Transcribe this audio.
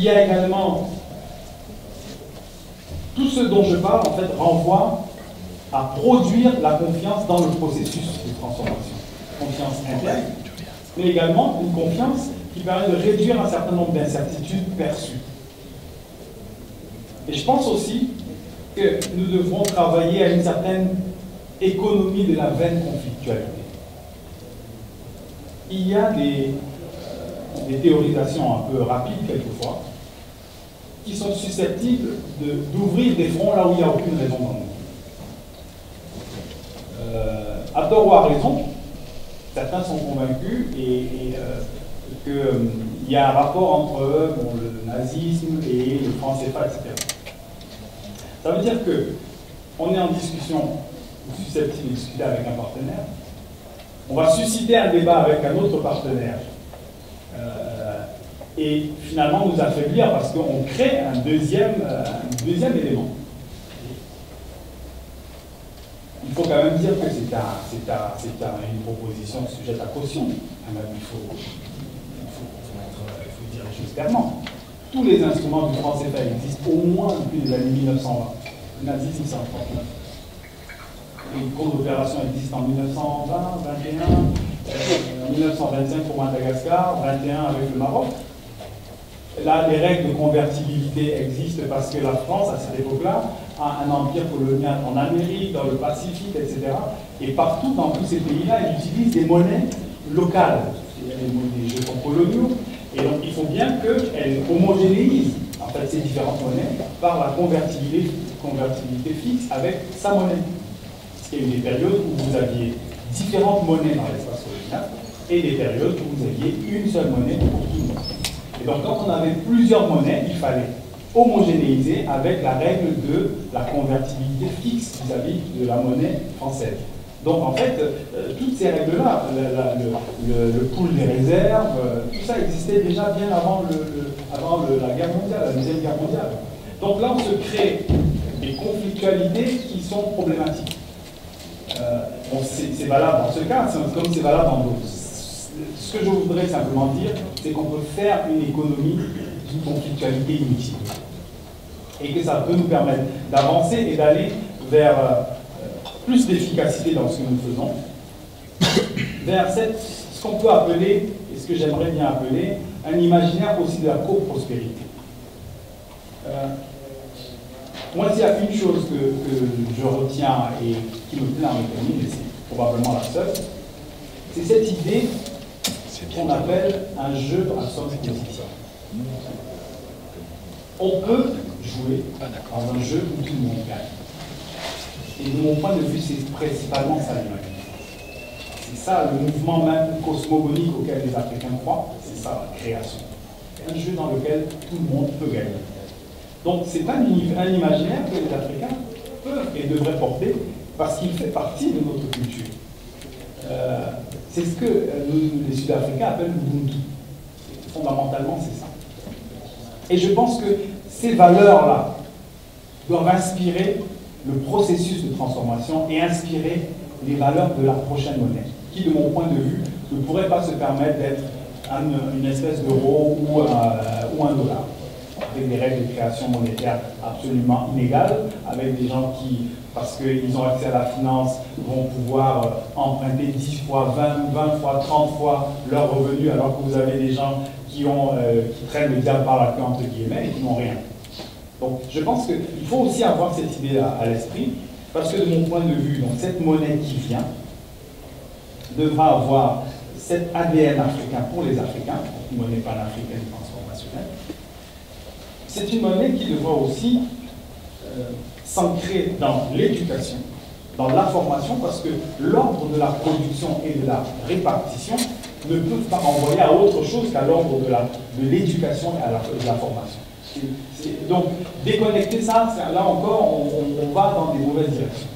y a également tout ce dont je parle, en fait, renvoie à produire la confiance dans le processus de transformation. Confiance interne, mais également une confiance qui permet de réduire un certain nombre d'incertitudes perçues. Et je pense aussi que nous devrons travailler à une certaine économie de la vaine conflictualité. Il y a des théorisations un peu rapides, quelquefois, qui sont susceptibles d'ouvrir des fronts là où il n'y a aucune raison dans le monde. À tort ou à raison, certains sont convaincus qu'il y a un rapport entre le nazisme et le franc CFA, etc. Ça veut dire qu'on est en discussion, susceptible de discuter avec un partenaire, on va susciter un débat avec un autre partenaire, et finalement nous affaiblir parce qu'on crée un deuxième élément. Il faut quand même dire que c'est une proposition sujette à caution. Il faut dire les choses clairement. Tous les instruments du franc CFA existent au moins depuis les années 1920. Le nazisme, c'est en 1939. Les cours d'opération existent en 1920, 21, en 1925 pour Madagascar, 21 avec le Maroc. Là, les règles de convertibilité existent parce que la France, à cette époque-là, a un empire colonial en Amérique, dans le Pacifique, etc. Et partout, dans tous ces pays-là, ils utilisent des monnaies locales, des jetons coloniaux. Et donc, il faut bien qu'elles homogénéisent en fait, ces différentes monnaies par la convertibilité fixe avec sa monnaie. Parce qu'il y a eu des périodes où vous aviez différentes monnaies dans l'espace colonial et des périodes où vous aviez une seule monnaie pour tout le monde. Et donc, quand on avait plusieurs monnaies, il fallait homogénéiser avec la règle de la convertibilité fixe vis-à-vis de la monnaie française. Donc, en fait, toutes ces règles-là, le pool des réserves, tout ça existait déjà bien avant la guerre mondiale, la Deuxième Guerre mondiale. Donc là, on se crée des conflictualités qui sont problématiques. C'est valable dans ce cas, comme c'est valable dans d'autres. Ce que je voudrais simplement dire, c'est qu'on peut faire une économie d'une conflictualité inutile. Et que ça peut nous permettre d'avancer et d'aller vers plus d'efficacité dans ce que nous faisons, vers ce qu'on peut appeler, et ce que j'aimerais bien appeler, un imaginaire aussi de la coprospérité. Moi, s'il y a une chose que je retiens et qui me plaît en économie, et c'est probablement la seule, c'est cette idée qu'on appelle un jeu à somme positive. On peut jouer dans un jeu où tout le monde gagne. Et de mon point de vue, c'est principalement ça l'humanité. C'est ça le mouvement même cosmogonique auquel les Africains croient, c'est ça la création. C'est un jeu dans lequel tout le monde peut gagner. Donc c'est un imaginaire que les Africains peuvent et devraient porter parce qu'il fait partie de notre culture. C'est ce que les Sud-Africains appellent l'Ubuntu. Fondamentalement, c'est ça. Et je pense que ces valeurs-là doivent inspirer le processus de transformation et inspirer les valeurs de la prochaine monnaie, qui, de mon point de vue, ne pourrait pas se permettre d'être une espèce d'euro ou un dollar, avec des règles de création monétaire absolument inégales, avec des gens qui, parce qu'ils ont accès à la finance, vont pouvoir emprunter 10 fois, 20 fois, 30 fois leurs revenus, alors que vous avez des gens qui traînent le diable par la queue, entre guillemets, et qui n'ont rien. Donc, je pense qu'il faut aussi avoir cette idée-là à l'esprit, parce que de mon point de vue, donc, cette monnaie qui vient devra avoir cet ADN africain pour les Africains, une monnaie panafricaine transformationnelle. C'est une monnaie qui devra aussi s'ancrer dans l'éducation, dans la formation, parce que l'ordre de la production et de la répartition ne peuvent pas renvoyer à autre chose qu'à l'ordre de l'éducation et de la formation. Donc, déconnecter ça, là encore, on va dans des mauvaises directions.